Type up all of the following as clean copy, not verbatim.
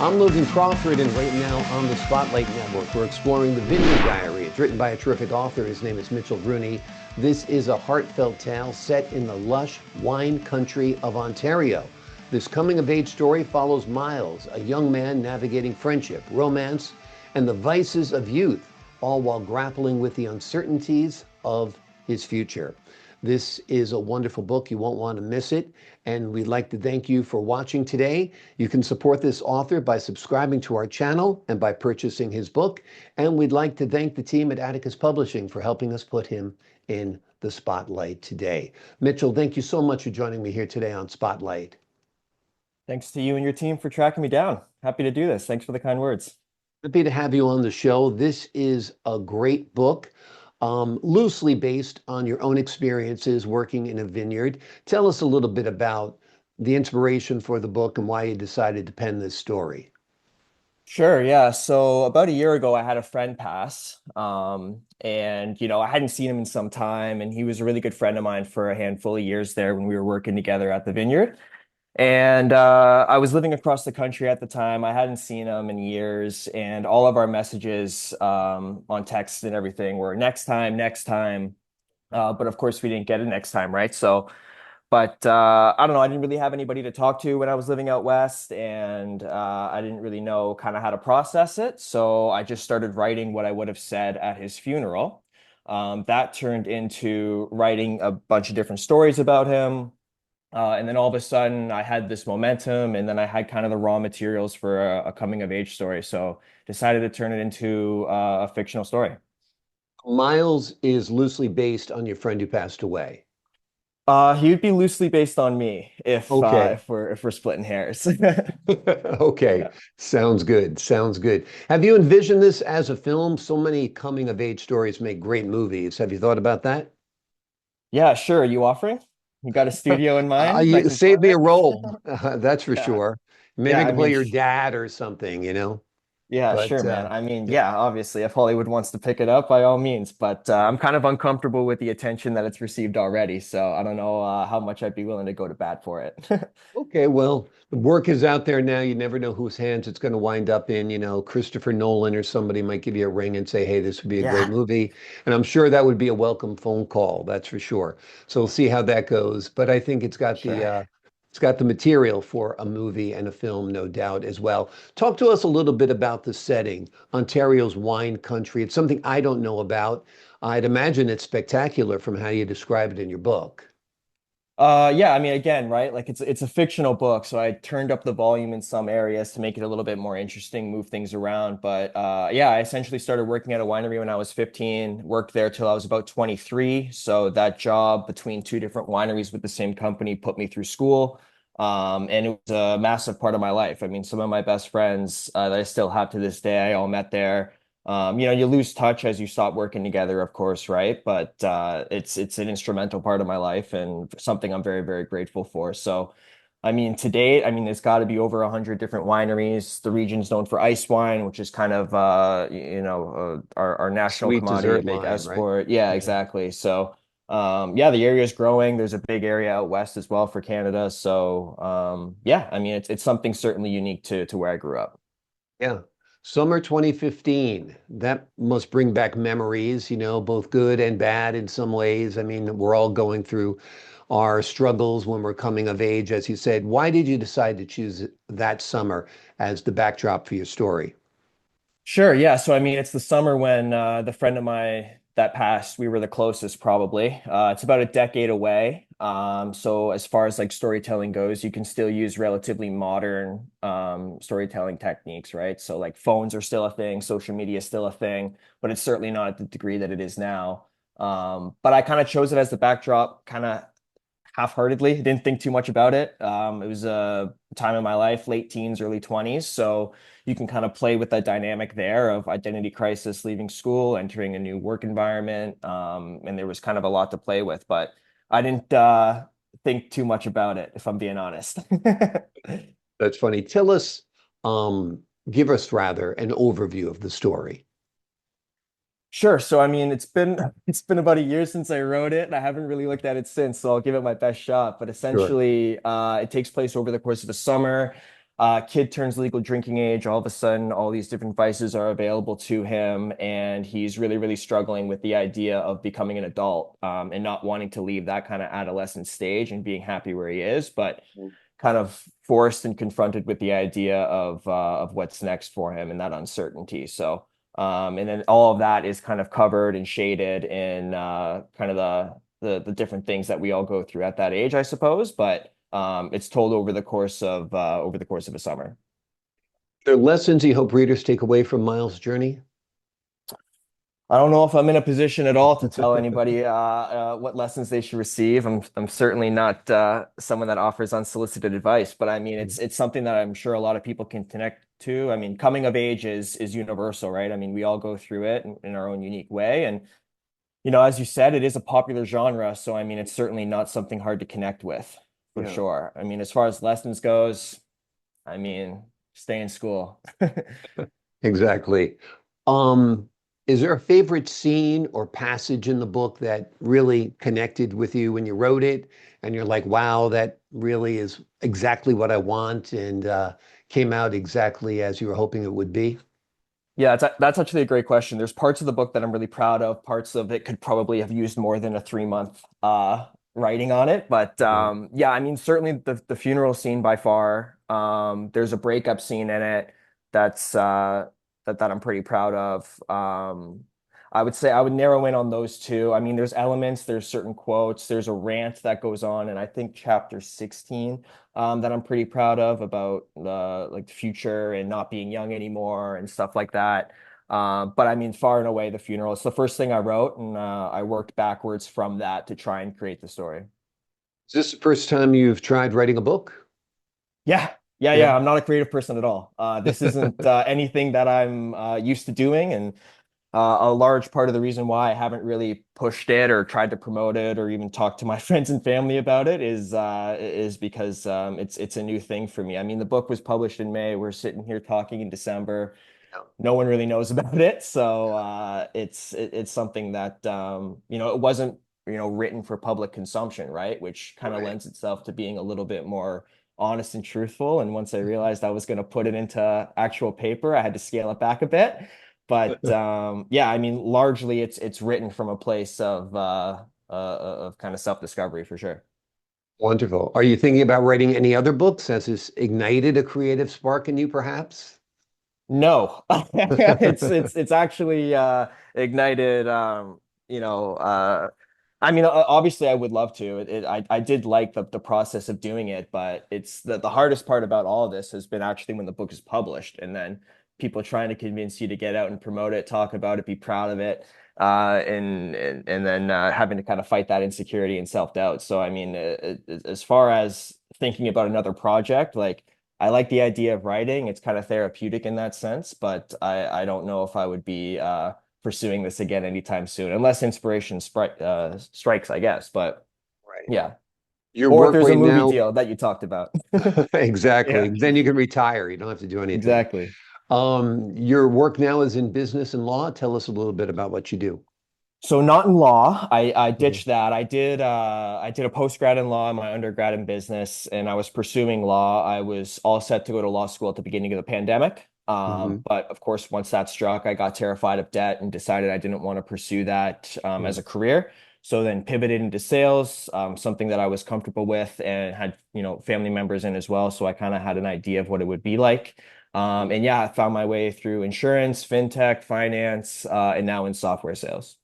I'm Logan Crawford, and right now on the Spotlight Network, we're exploring the Vineyard Diary. It's written by a terrific author. His name is Mitchell Rooney. This is a heartfelt tale set in the lush wine country of Ontario. This coming-of-age story follows Miles, a young man navigating friendship, romance, and the vices of youth, all while grappling with the uncertainties of his future. This is a wonderful book. You won't want to miss it. And we'd like to thank you for watching today. You can support this author by subscribing to our channel and by purchasing his book. And we'd like to thank the team at Atticus Publishing for helping us put him in the spotlight today. Mitchell, thank you so much for joining me here today on Spotlight. Thanks to you and your team for tracking me down. Happy to do this. Thanks for the kind words. Happy to have you on the show. This is a great book. Loosely based on your own experiences working in a vineyard. Tell us a little bit about the inspiration for the book and why you decided to pen this story. Sure, yeah. So about a year ago, I had a friend pass. And I hadn't seen him in some time, and he was a really good friend of mine for a handful of years there when we were working together at the vineyard. And I was living across the country at the time. I hadn't seen him in years, and all of our messages on text and everything were next time, next time. But of course, we didn't get it next time, right? But I don't know. I didn't really have anybody to talk to when I was living out west, and I didn't really know kind of how to process it. So I just started writing what I would have said at his funeral. That turned into writing a bunch of different stories about him. And then all of a sudden, I had this momentum, and then I had kind of the raw materials for a coming of age story. So decided to turn it into a fictional story. Miles is loosely based on your friend who passed away. He would be loosely based on me if Okay. if we're splitting hairs. Okay. Yeah. Sounds good. Sounds good. Have you envisioned this as a film? So many coming of age stories make great movies. Have you thought about that? Yeah, sure. You offering? You got a studio in mind that You can save fund me a it? role. That's for Yeah. sure. Maybe Yeah, I I can play mean, your dad or something, you know? yeah, But sure, man. I mean, yeah, obviously, if Hollywood wants to pick it up, by all means. But I'm kind of uncomfortable with the attention that it's received already. So I don't know how much I'd be willing to go to bat for it. okay, well, the work is out there now. You never know whose hands it's going to wind up in. Christopher Nolan or somebody might give you a ring and say, hey, this would be a great Yeah, movie. And I'm sure that would be a welcome phone call, that's for sure. So we'll see how that goes. But I think sure. it's got the material for a movie and a film, no doubt, as well. Talk to us a little bit about the setting, Ontario's wine country. It's something I don't know about. I'd imagine it's spectacular from how you describe it in your book. Yeah, I mean, again, right? Like it's a fictional book, so I turned up the volume in some areas to make it a little bit more interesting, move things around. But yeah, I essentially started working at a winery when I was 15, worked there till I was about 23. So that job between two different wineries with the same company put me through school. And it was a massive part of my life. I mean, some of my best friends that I still have to this day, I all met there. You lose touch as you stop working together, of course, right? But it's an instrumental part of my life and something I'm very, very grateful for. So, I mean, to date, I mean, there's got to be over 100 different wineries. The region's known for ice wine, which is kind of our national Sweet commodity, a dessert big line, right? export. Yeah, Yeah. exactly. So, yeah, the area is growing. There's a big area out west as well for Canada. So, yeah, I mean, it's something certainly unique to where I grew up. Yeah. Summer 2015. That must bring back memories, both good and bad in some ways. I mean, we're all going through our struggles when we're coming of age, as you said. Why did you decide to choose that summer as the backdrop for your story? Sure, yeah. So I mean, it's the summer when the friend of mine that passed, we were the closest probably. It's about a decade away. So as far as like storytelling goes, you can still use relatively modern storytelling techniques, right? So like phones are still a thing, social media is still a thing, but it's certainly not at the degree that it is now. But I kind of chose it as the backdrop, kind of half-heartedly. Didn't think too much about it. It was a time in my life, late teens, early 20s. So you can kind of play with that dynamic there of identity crisis, leaving school, entering a new work environment. And there was kind of a lot to play with, but I didn't think too much about it, if I'm being honest. That's funny. Um, give us rather an overview of the story. Sure. So I mean, it's been about a year since I wrote it, and I haven't really looked at it since, so I'll give it my best shot. But Sure. essentially, it takes place over the course of the summer. Kid turns legal drinking age. All of a sudden, all these different vices are available to him, and he's really, really struggling with the idea of becoming an adult, and not wanting to leave that kind of adolescent stage and being happy where he is, but kind of forced and confronted with the idea of what's next for him and that uncertainty. So, and then all of that is kind of covered and shaded in kind of the different things that we all go through at that age, I suppose. But it's told over the course of a summer. There are lessons you hope readers take away from Miles' journey? I don't know if I'm in a position at all to tell anybody what lessons they should receive. I'm certainly not someone that offers unsolicited advice, but I mean it's something that I'm sure a lot of people can connect to. I mean, coming of age is universal, right? I mean, we all go through it in our own unique way, and as you said, it is a popular genre, so I mean, it's certainly not something hard to connect with, for Yeah, sure. I mean, as far as lessons goes, I mean, stay in school. exactly. Um, is there a favorite scene or passage in the book that really connected with you when you wrote it? And you're like, wow, that really is exactly what I want and came out exactly as you were hoping it would be? Yeah, that's actually a great question. There's parts of the book that I'm really proud of. Parts of it could probably have used more than a 3 month writing on it. But Right. yeah, I mean, certainly the funeral scene by far. There's a breakup scene in it that's that I'm pretty proud of. I would say I would narrow in on those two. I mean, there's elements, there's certain quotes, there's a rant that goes on, and I think chapter 16 that I'm pretty proud of about like the future and not being young anymore and stuff like that. But I mean, far and away, the funeral. It's the first thing I wrote, and I worked backwards from that to try and create the story. Is this the first time you've tried writing a book? Yeah, yeah, Yeah. yeah. I'm not a creative person at all. This isn't anything that I'm used to doing, and a large part of the reason why I haven't really pushed it or tried to promote it or even talked to my friends and family about it is because it's a new thing for me. I mean, the book was published in May. We're sitting here talking in December. Yeah. No one really knows about it, so it's something that it wasn't written for public consumption, right? Which kind of Right. lends itself to being a little bit more honest and truthful. And once I realized I was going to put it into actual paper, I had to scale it back a bit. But yeah, I mean, largely it's written from a place of kind of self-discovery for sure. Wonderful. Are you thinking about writing any other books? Has this ignited a creative spark in you, perhaps? No, it's actually ignited. You know, I mean, obviously, I would love to. I did like the process of doing it, but it's the hardest part about all of this has been actually when the book is published, and then people trying to convince you to get out and promote it, talk about it, be proud of it, and then having to kind of fight that insecurity and self-doubt. So, I mean, as far as thinking about another project, like. I like the idea of writing. It's kind of therapeutic in that sense, but I don't know if I would be pursuing this again anytime soon, unless inspiration strikes, I guess. But Right. yeah, Your or if work there's a right movie now, deal that you talked about. exactly. Yeah, Then you can retire. You don't have to do anything. exactly. Your work now is in business and law. Tell us a little bit about what you do. So not in law. I Mhm. ditched that. I did a postgrad in law and my undergrad in business, and I was pursuing law. I was all set to go to law school at the beginning of the pandemic. Mhm. But of course, once that struck, I got terrified of debt and decided I didn't want to pursue that as Mhm. a career. So then pivoted into sales, something that I was comfortable with and had, family members in as well. So I kind of had an idea of what it would be like. And yeah, I found my way through insurance, fintech, finance, and now in software sales.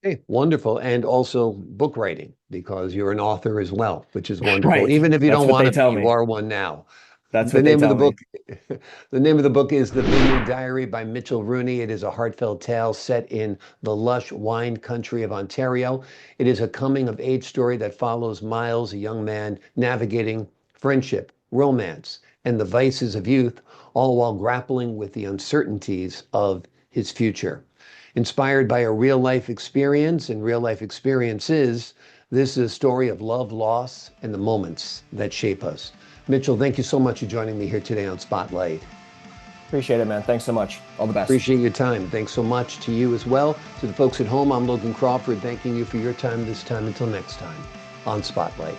Hey, wonderful. And also book writing, because you're an author as well, which is wonderful. Right. Even if you That's don't what want they to be, tell you me. are one now. That's The what they name of the tell book, me. the name of the book is The Vineyard Diary by Mitchell Rooney. It is a heartfelt tale set in the lush wine country of Ontario. It is a coming of age story that follows Miles, a young man navigating friendship, romance, and the vices of youth, all while grappling with the uncertainties of his future. Inspired by a real life experience and real life experiences, this is a story of love, loss, and the moments that shape us. Mitchell, thank you so much for joining me here today on Spotlight. Appreciate it, man. Thanks so much. All the best. Appreciate your time. Thanks so much to you as well. To the folks at home, I'm Logan Crawford, thanking you for your time this time. Until next time on Spotlight.